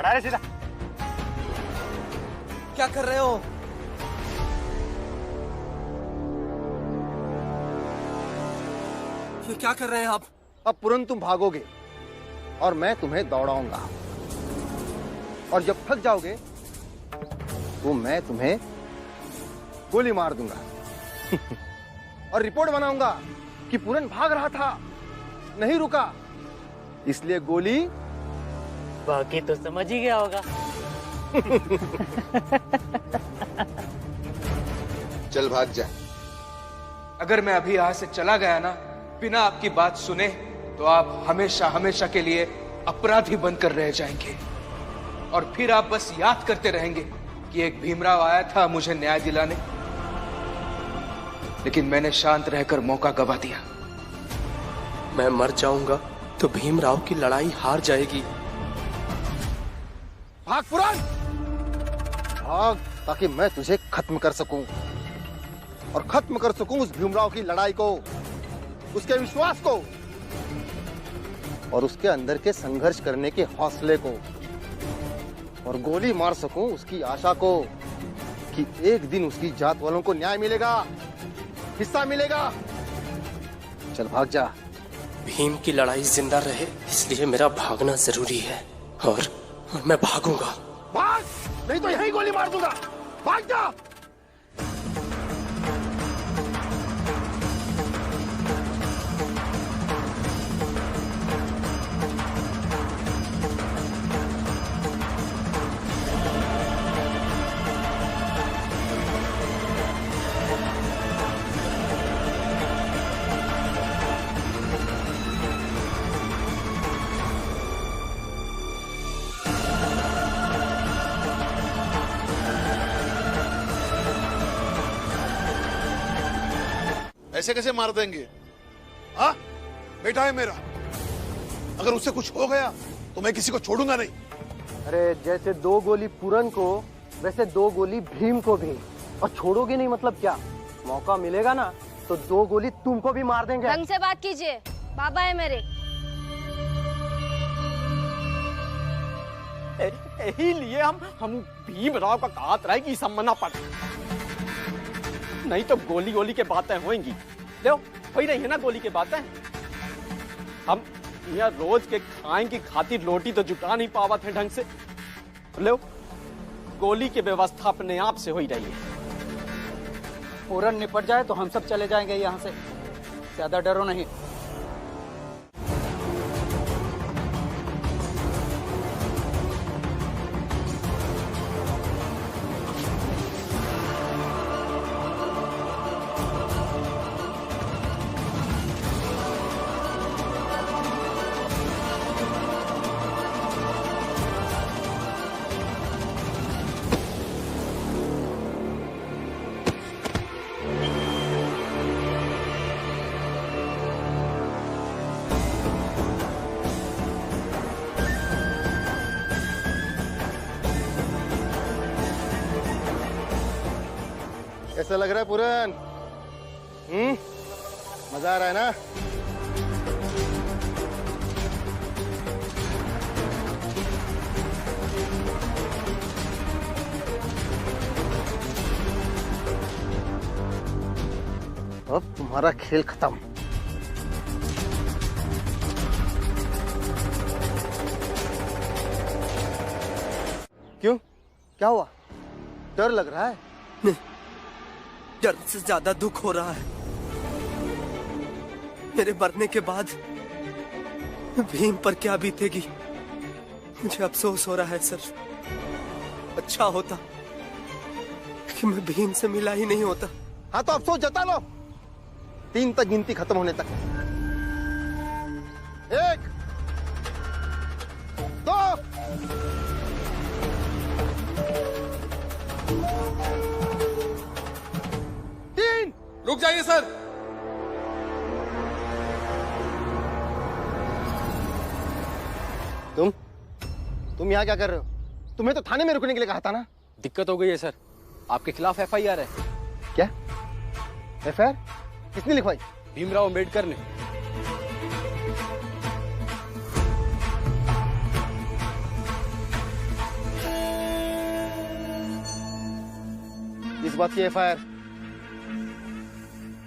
खड़ा रहे सीधा। क्या कर रहे हो? ये क्या कर रहे हैं आप? अब तुरंत तुम भागोगे और मैं तुम्हें दौड़ाऊंगा, और जब थक जाओगे तो मैं तुम्हें गोली मार दूंगा और रिपोर्ट बनाऊंगा कि पूरन भाग रहा था, नहीं रुका, इसलिए गोली। बाकी तो समझ ही गया होगा। चल भाग जा। अगर मैं अभी यहां से चला गया ना बिना आपकी बात सुने, तो आप हमेशा हमेशा के लिए अपराधी बनकर रह जाएंगे, और फिर आप बस याद करते रहेंगे कि एक भीमराव आया था मुझे न्याय दिलाने, लेकिन मैंने शांत रहकर मौका गवा दिया। मैं मर जाऊंगा तो भीमराव की लड़ाई हार जाएगी। भाग पुरान, भाग, ताकि मैं तुझे खत्म कर सकूं, और खत्म कर सकूं उस भीमराव की लड़ाई को, उसके विश्वास को, और उसके अंदर के संघर्ष करने के हौसले को, और गोली मार सकूं उसकी आशा को कि एक दिन उसकी जात वालों को न्याय मिलेगा, हिस्सा मिलेगा। चल भाग जा। भीम की लड़ाई जिंदा रहे इसलिए मेरा भागना जरूरी है, और मैं भागूंगा। भाग, नहीं तो यहीं गोली मार दूंगा। भाग जा। ऐसे कैसे मार देंगे? हाँ, बेटा है मेरा, अगर उससे कुछ हो गया तो मैं किसी को छोड़ूंगा नहीं। अरे जैसे 2 गोली पूरन को, वैसे 2 गोली भीम को भी, और छोड़ोगे नहीं मतलब क्या? मौका मिलेगा ना तो 2 गोली तुमको भी मार देंगे। ढंग से बात कीजिए, बाबा है मेरे। यही लिए हम भीमराव का कहत रहे कि सब मना पड़ा, नहीं तो गोली गोली के बातें होंगी। लो, हो ही रही है ना गोली की बातें। हम यहाँ रोज के खाएं की खातिर रोटी तो जुटा नहीं पावत है ढंग से। लो, गोली की व्यवस्था अपने आप से हो ही रही है। पूरन निपट जाए तो हम सब चले जाएंगे यहाँ से, ज्यादा डरो नहीं। कैसा लग रहा है पूरन? मजा आ रहा है ना? अब तुम्हारा खेल खत्म। क्यों? क्या हुआ? डर लग रहा है? नहीं, डर से ज्यादा दुख हो रहा है। मेरे मरने के बाद भीम पर क्या बीतेगी, मुझे अफसोस हो रहा है सर। अच्छा होता कि मैं भीम से मिला ही नहीं होता। हाँ तो अफसोस जता लो, 3 तक गिनती खत्म होने तक। 1, 2, 3। रुक जाइए सर। तुम यहाँ क्या कर रहे हो? तुम्हें तो थाने में रुकने के लिए कहा था ना? दिक्कत हो गई है सर, आपके खिलाफ FIR है। क्या FIR? किसने लिखवाई? भीमराव अंबेडकर ने। किस बात की एफआईआर?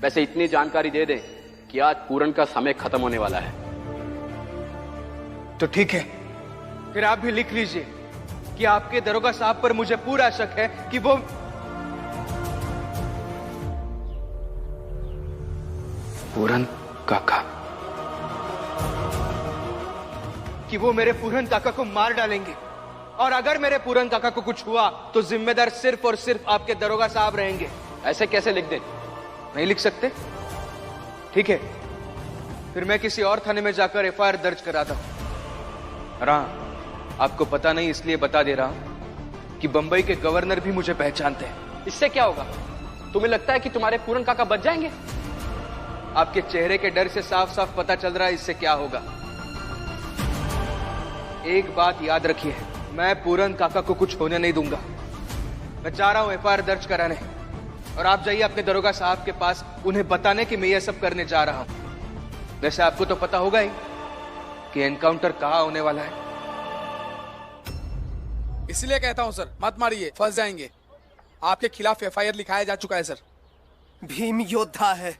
वैसे इतनी जानकारी दे दें कि आज पूरन का समय खत्म होने वाला है। तो ठीक है, फिर आप भी लिख लीजिए कि आपके दरोगा साहब पर मुझे पूरा शक है कि वो पूरन काका, कि वो मेरे पूरन काका को मार डालेंगे, और अगर मेरे पूरन काका को कुछ हुआ तो जिम्मेदार सिर्फ और सिर्फ आपके दरोगा साहब रहेंगे। ऐसे कैसे लिख दें? नहीं लिख सकते? ठीक है, फिर मैं किसी और थाने में जाकर एफआईआर दर्ज कराता हूं। और हाँ, आपको पता नहीं इसलिए बता दे रहा हूं कि बंबई के गवर्नर भी मुझे पहचानते हैं। इससे क्या होगा? तुम्हें लगता है कि तुम्हारे पूरन काका बच जाएंगे? आपके चेहरे के डर से साफ साफ पता चल रहा है इससे क्या होगा। एक बात याद रखिए, मैं पूरन काका को कुछ होने नहीं दूंगा। मैं जा रहा हूं एफआईआर दर्ज कराने, और आप जाइए अपने दरोगा साहब के पास उन्हें बताने कि मैं ये सब करने जा रहा हूं। वैसे आपको तो पता होगा ही कि एनकाउंटर कहां होने वाला है। इसलिए कहता हूं सर, मत मारिए, फंस जाएंगे। आपके खिलाफ एफआईआर लिखाया जा चुका है सर। भीम योद्धा है,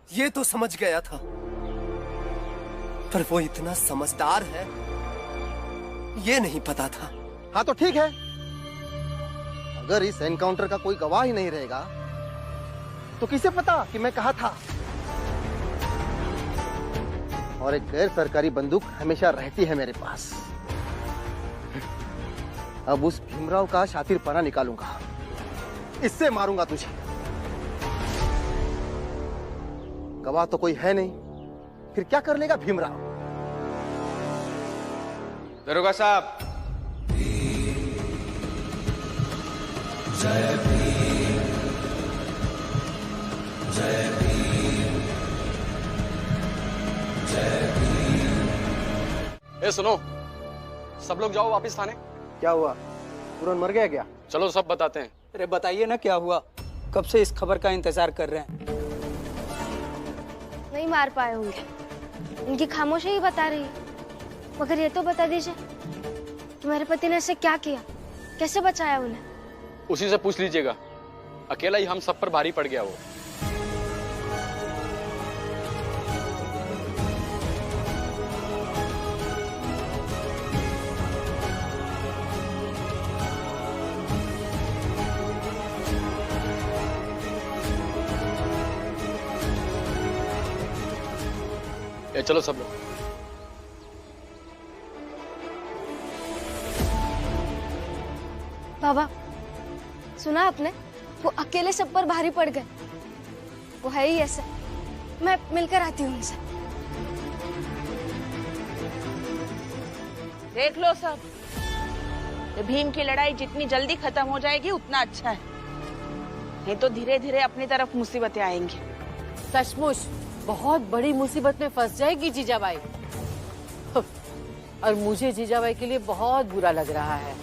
ये तो समझ गया था, पर वो इतना समझदार है ये नहीं पता था। हाँ तो ठीक है, अगर इस एनकाउंटर का कोई गवाह ही नहीं रहेगा तो किसे पता कि मैं कहा था। और एक गैर सरकारी बंदूक हमेशा रहती है मेरे पास। अब उस भीमराव का शातिरपना निकालूंगा, इससे मारूंगा तुझे। गवाह तो कोई है नहीं, फिर क्या कर लेगा भीमराव? दरोगा साहब, जय भीम, जय भीम, जय भीम। ए सुनो, सब लोग जाओ वापस थाने। क्या हुआ? पूरन मर गया क्या? चलो सब बताते हैं। अरे बताइए ना क्या हुआ, कब से इस खबर का इंतजार कर रहे हैं। नहीं मार पाए होंगे, उनकी खामोशी ही बता रही है। मगर ये तो बता दीजिए कि मेरे पति ने ऐसे क्या किया, कैसे बचाया उन्हें? उसी से पूछ लीजिएगा, अकेला ही हम सब पर भारी पड़ गया वो। ये चलो सब लोग। बाबा, सुना आपने? वो अकेले सब पर भारी पड़ गए। वो है ही ऐसे। मैं मिलकर आती हूँ उनसे। देख लो सब, ये भीम की लड़ाई जितनी जल्दी खत्म हो जाएगी उतना अच्छा है, नहीं तो धीरे धीरे अपनी तरफ मुसीबतें आएंगी। सचमुच बहुत बड़ी मुसीबत में फंस जाएगी जीजाबाई। और मुझे जीजाबाई के लिए बहुत बुरा लग रहा है।